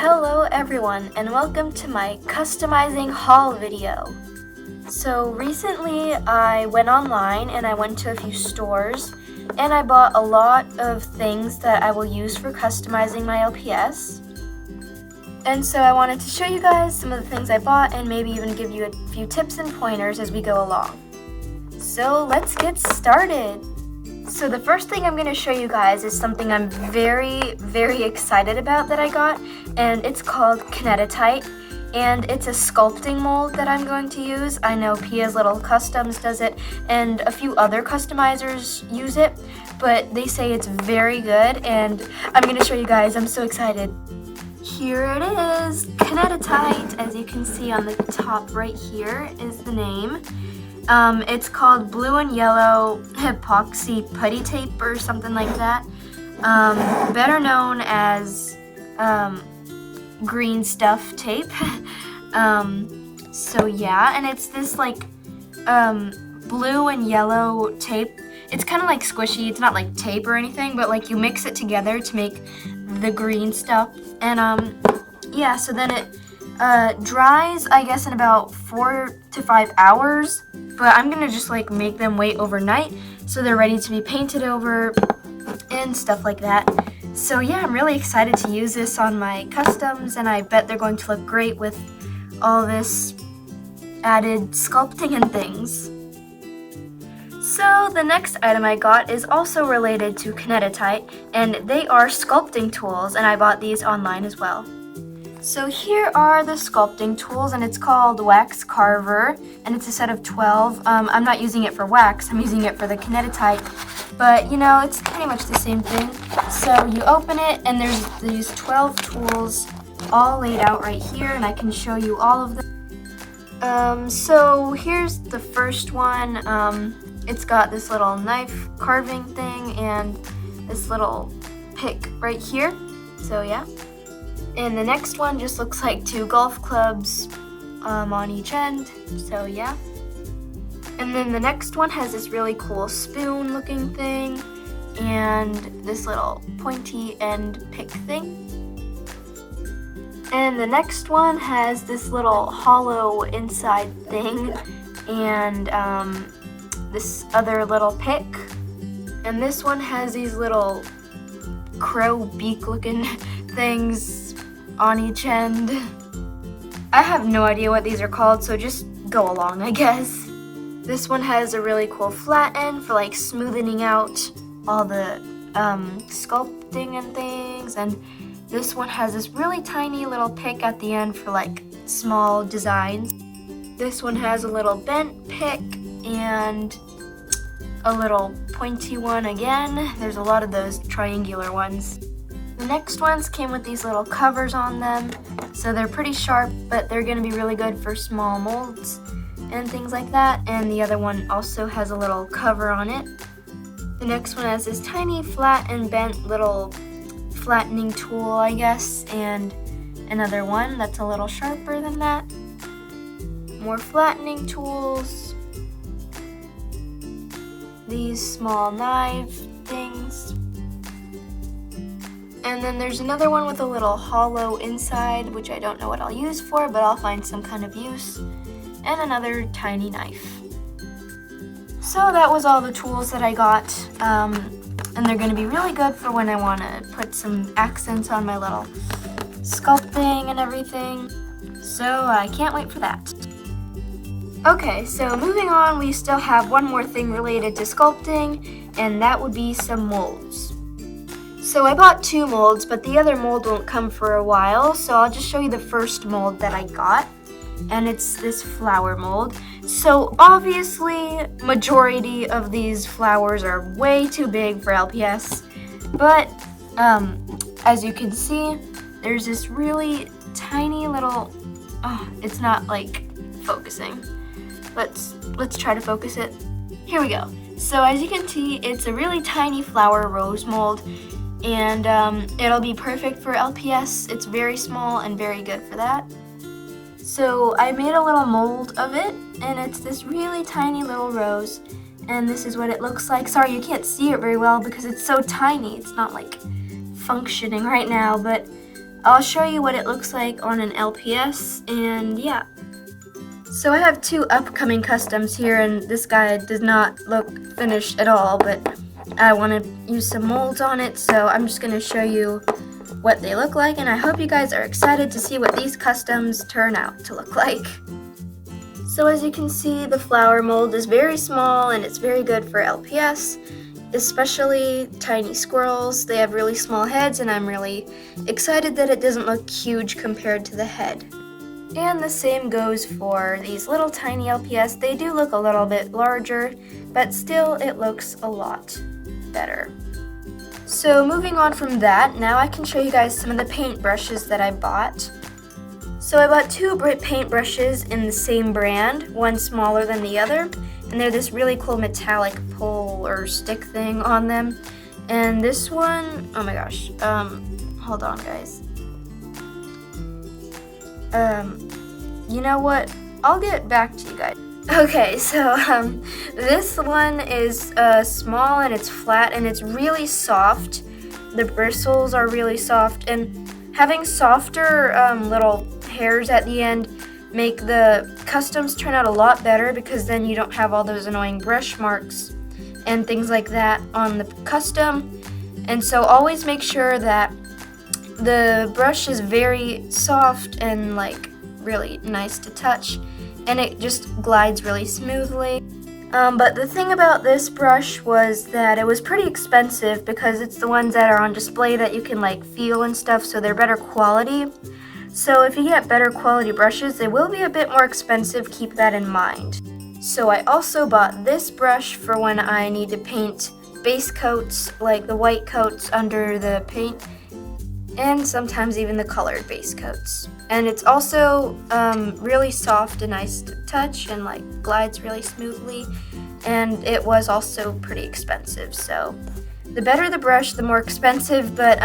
Hello everyone and welcome to my customizing haul video. So recently I went online and I went to a few stores and I bought a lot of things that I will use for customizing my LPS. And so I wanted to show you guys some of the things I bought and maybe even give you a few tips and pointers as we go along. So let's get started. So the first thing I'm going to show you guys is something I'm very excited about that I got, and it's called Kinetitite, and it's a sculpting mold that I'm going to use. I know Pia's Little Customs does it and a few other customizers use it, but they say it's very good and I'm going to show you guys. I'm so excited. Here it is, Kinetitite. As you can see on the top right here is the name. It's called blue and yellow epoxy putty tape or something like that. Better known as green stuff tape. So yeah, and it's this like blue and yellow tape. It's kind of like squishy. It's not like tape or anything, but like you mix it together to make the green stuff. And yeah, so then it dries, I guess, in about 4 to 5 hours. But I'm gonna just like make them wait overnight so they're ready to be painted over and stuff like that. So yeah, I'm really excited to use this on my customs, and I bet they're going to look great with all this added sculpting and things. So the next item I got is also related to Kinetitite, and they are sculpting tools, and I bought these online as well. So here are the sculpting tools, and it's called Wax Carver, and it's a set of 12. I'm not using it for wax, I'm using it for the Kinetitite, but you know, it's pretty much the same thing. So you open it, and there's these 12 tools all laid out right here, and I can show you all of them. So here's the first one. It's got this little knife carving thing and this little pick right here, so yeah. And the next one just looks like 2 golf clubs on each end, so yeah. And then the next one has this really cool spoon looking thing and this little pointy end pick thing. And the next one has this little hollow inside thing and this other little pick. And this one has these little crow beak looking things on each end. I have no idea what these are called, so just go along, I guess. This one has a really cool flat end for like smoothing out all the sculpting and things, and this one has this really tiny little pick at the end for like small designs. This one has a little bent pick and a little pointy one again. There's a lot of those triangular ones. The next ones came with these little covers on them, so they're pretty sharp, but they're going to be really good for small molds and things like that. And the other one also has a little cover on it. The next one has this tiny flat and bent little flattening tool, I guess, and another one that's a little sharper than that. More flattening tools. These small knife things. And then there's another one with a little hollow inside, which I don't know what I'll use for, but I'll find some kind of use. And another tiny knife. So that was all the tools that I got. And they're going to be really good for when I want to put some accents on my little sculpting and everything. So I can't wait for that. Okay, so moving on, we still have one more thing related to sculpting, and that would be some molds. So I bought 2 molds, but the other mold won't come for a while, so I'll just show you the first mold that I got, and it's this flower mold. So obviously, majority of these flowers are way too big for LPS, but as you can see, there's this really tiny little, it's not like focusing. Let's try to focus it. Here we go. So as you can see, it's a really tiny flower rose mold, and it'll be perfect for LPS. It's very small and very good for that. So I made a little mold of it, and it's this really tiny little rose, and this is what it looks like. Sorry, you can't see it very well because it's so tiny. It's not like functioning right now, but I'll show you what it looks like on an LPS, and yeah. So I have 2 upcoming customs here, and this guy does not look finished at all, but I want to use some molds on it, so I'm just going to show you what they look like, and I hope you guys are excited to see what these customs turn out to look like. So as you can see, the flower mold is very small and it's very good for LPS, especially tiny squirrels. They have really small heads, and I'm really excited that it doesn't look huge compared to the head. And the same goes for these little tiny LPS. They do look a little bit larger, but still it looks a lot better. So moving on from that, now I can show you guys some of the paint brushes that I bought. So I bought 2 paint brushes in the same brand, one smaller than the other, and they're this really cool metallic pole or stick thing on them. And this one, oh my gosh, hold on guys. You know what? I'll get back to you guys. Okay, so this one is small and it's flat and it's really soft. The bristles are really soft, and having softer little hairs at the end make the customs turn out a lot better, because then you don't have all those annoying brush marks and things like that on the custom. And so always make sure that the brush is very soft and like really nice to touch, and it just glides really smoothly. But the thing about this brush was that it was pretty expensive, because it's the ones that are on display that you can like feel and stuff, so they're better quality. So if you get better quality brushes, they will be a bit more expensive, keep that in mind. So I also bought this brush for when I need to paint base coats, like the white coats under the paint, and sometimes even the colored base coats. And it's also really soft and nice to touch, and like glides really smoothly, and it was also pretty expensive. So the better the brush, the more expensive, but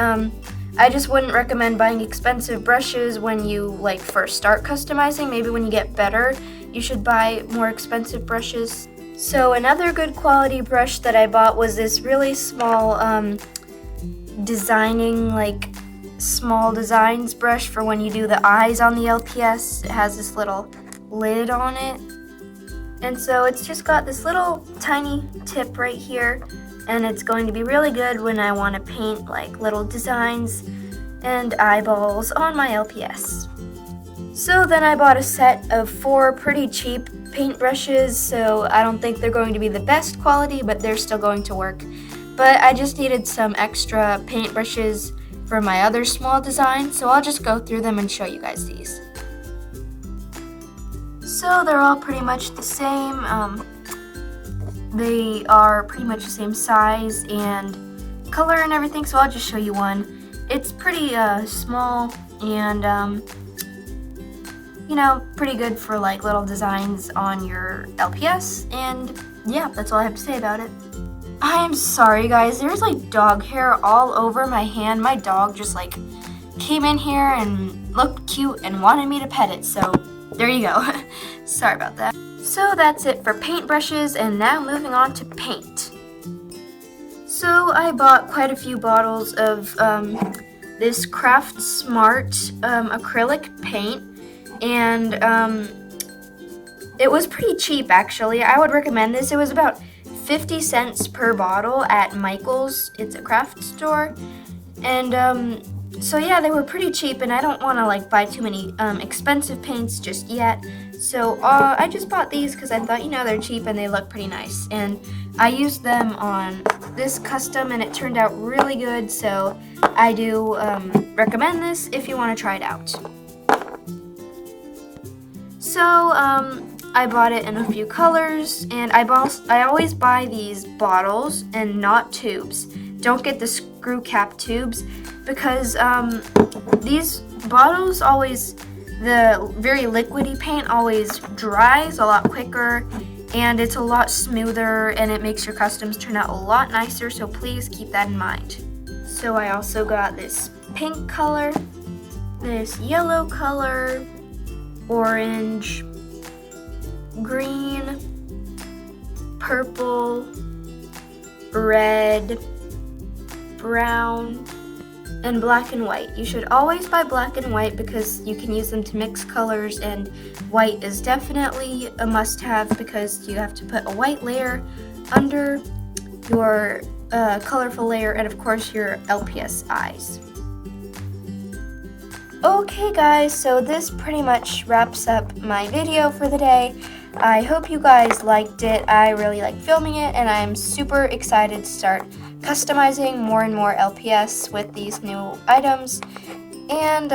I just wouldn't recommend buying expensive brushes when you like first start customizing. Maybe when you get better, you should buy more expensive brushes. So another good quality brush that I bought was this really small designing, like small designs brush for when you do the eyes on the LPS. It has this little lid on it, and so it's just got this little tiny tip right here, and it's going to be really good when I want to paint like little designs and eyeballs on my LPS. So then I bought a set of 4 pretty cheap paint brushes, so I don't think they're going to be the best quality, but they're still going to work. But I just needed some extra paint brushes for my other small design, so I'll just go through them and show you guys these. So they're all pretty much the same. They are pretty much the same size and color and everything, so I'll just show you one. It's pretty small and you know, pretty good for like little designs on your LPS, and yeah, that's all I have to say about it. I am sorry guys, there's like dog hair all over my hand. My dog just like came in here and looked cute and wanted me to pet it, so there you go. Sorry about that. So that's it for paint brushes, and now moving on to paint. So I bought quite a few bottles of this Craft Smart acrylic paint, and it was pretty cheap actually. I would recommend this. It was about 50 cents per bottle at Michael's. It's a craft store, and so yeah, they were pretty cheap, and I don't want to like buy too many expensive paints just yet. So I just bought these because I thought, you know, they're cheap and they look pretty nice, and I used them on this custom and it turned out really good, so I do recommend this if you want to try it out. So I bought it in a few colors, and I always buy these bottles and not tubes. Don't get the screw cap tubes, because these bottles always, the very liquidy paint always dries a lot quicker, and it's a lot smoother, and it makes your customs turn out a lot nicer, so please keep that in mind. So I also got this pink color, this yellow color, orange, green, purple, red, brown, and black and white. You should always buy black and white because you can use them to mix colors, and white is definitely a must-have because you have to put a white layer under your colorful layer and of course your LPS eyes. Okay guys, so this pretty much wraps up my video for the day. I hope you guys liked it. I really like filming it and I'm super excited to start customizing more and more LPS with these new items. And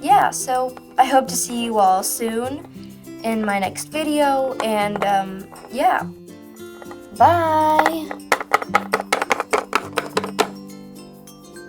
yeah, so I hope to see you all soon in my next video, and yeah, bye!